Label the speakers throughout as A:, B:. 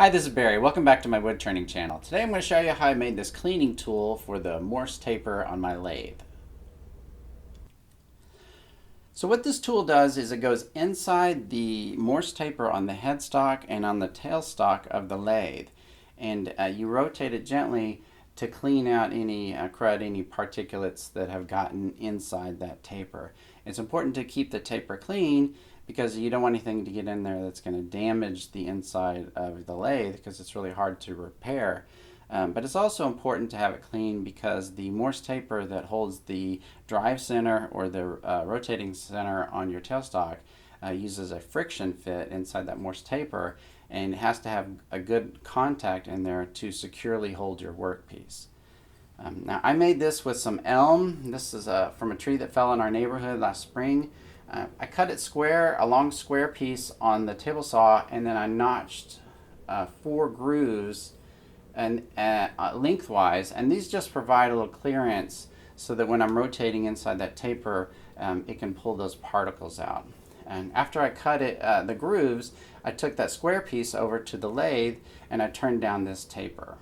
A: Hi, this is Barry. Welcome back to my woodturning channel. Today I'm going to show you how I made this cleaning tool for the Morse Taper on my lathe. So what this tool does is it goes inside the Morse Taper on the headstock and on the tailstock of the lathe. And you rotate it gently to clean out any crud, any particulates that have gotten inside that taper. It's important to keep the taper clean because you don't want anything to get in there that's going to damage the inside of the lathe because it's really hard to repair. But it's also important to have it clean because the Morse taper that holds the drive center or the rotating center on your tailstock uses a friction fit inside that Morse taper, and it has to have a good contact in there to securely hold your workpiece. Now I made this with some elm. This is from a tree that fell in our neighborhood last spring. I cut it square, a long square piece on the table saw, and then I notched 4 grooves and lengthwise, and these just provide a little clearance so that when I'm rotating inside that taper, it can pull those particles out. And after I cut it, the grooves, I took that square piece over to the lathe and I turned down this taper.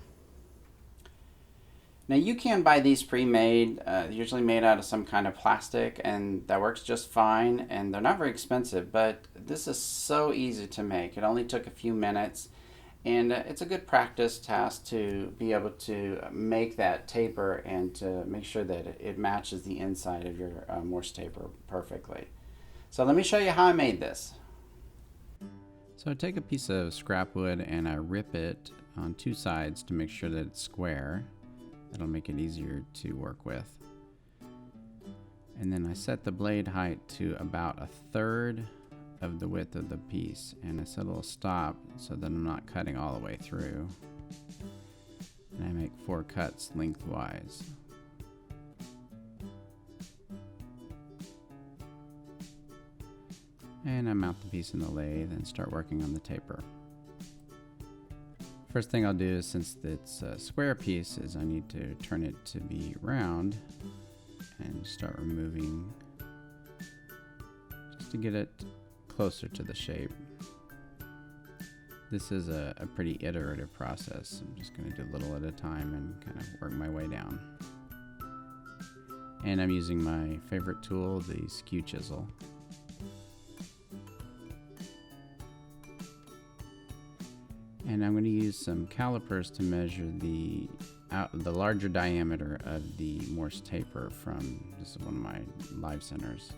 A: Now you can buy these pre-made, usually made out of some kind of plastic, and that works just fine, and they're not very expensive, but this is so easy to make. It only took a few minutes, and it's a good practice task to be able to make that taper and to make sure that it matches the inside of your Morse taper perfectly. So let me show you how I made this. So I take a piece of scrap wood and I rip it on 2 sides to make sure that it's square. That'll make it easier to work with. And then I set the blade height to about 1/3 of the width of the piece, and I set a little stop so that I'm not cutting all the way through. And I make 4 cuts lengthwise. And I mount the piece in the lathe and start working on the taper. First thing I'll do is, since it's a square piece, is I need to turn it to be round and start removing just to get it closer to the shape. This is a pretty iterative process. I'm just going to do a little at a time and kind of work my way down. And I'm using my favorite tool, the skew chisel. And I'm going to use some calipers to measure the larger diameter of the Morse taper from, this is one of my live centers.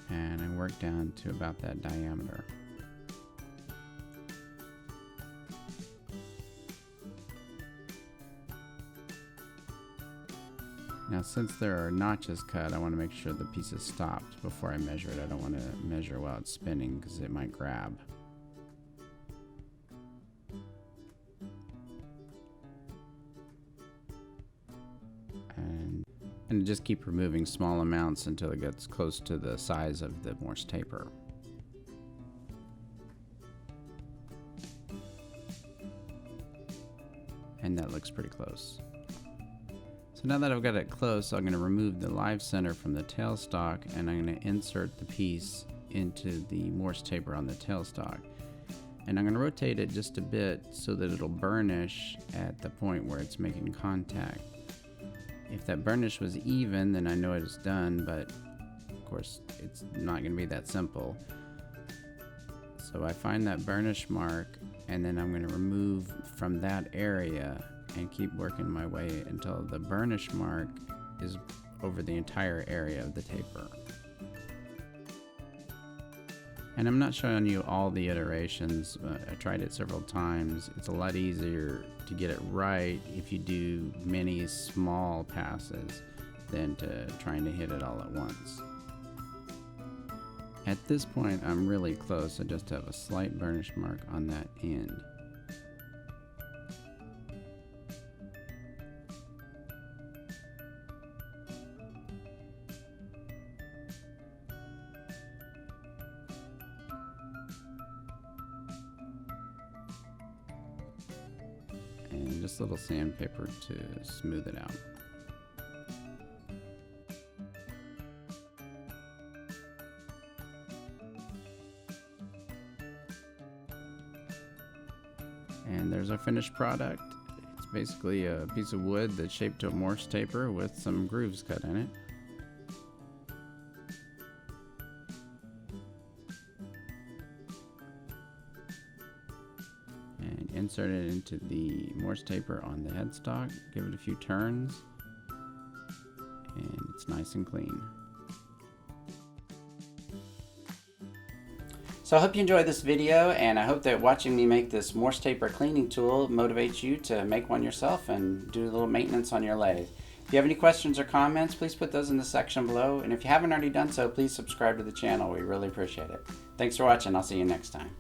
A: And I work down to about that diameter. Now, since there are notches cut, I want to make sure the piece is stopped before I measure it. I don't want to measure while it's spinning because it might grab. And just keep removing small amounts until it gets close to the size of the Morse taper. And that looks pretty close. So now that I've got it close, I'm going to remove the live center from the tailstock, and I'm going to insert the piece into the Morse taper on the tailstock. And I'm going to rotate it just a bit so that it'll burnish at the point where it's making contact. If that burnish was even, then I know it's done, but of course it's not going to be that simple. So I find that burnish mark, and then I'm going to remove from that area and keep working my way until the burnish mark is over the entire area of the taper. And I'm not showing you all the iterations. I tried it several times. It's a lot easier to get it right if you do many small passes than to trying to hit it all at once. At this point, I'm really close. I just have a slight burnish mark on that end. And just a little sandpaper to smooth it out. there's our finished product. It's basically a piece of wood that's shaped to a Morse taper with some grooves cut in it. And insert it into the Morse taper on the headstock. Give it a few turns, and it's nice and clean. So I hope you enjoyed this video, and I hope that watching me make this Morse taper cleaning tool motivates you to make one yourself and do a little maintenance on your lathe. If you have any questions or comments, please put those in the section below, and if you haven't already done so, please subscribe to the channel. We really appreciate it. Thanks for watching. I'll see you next time.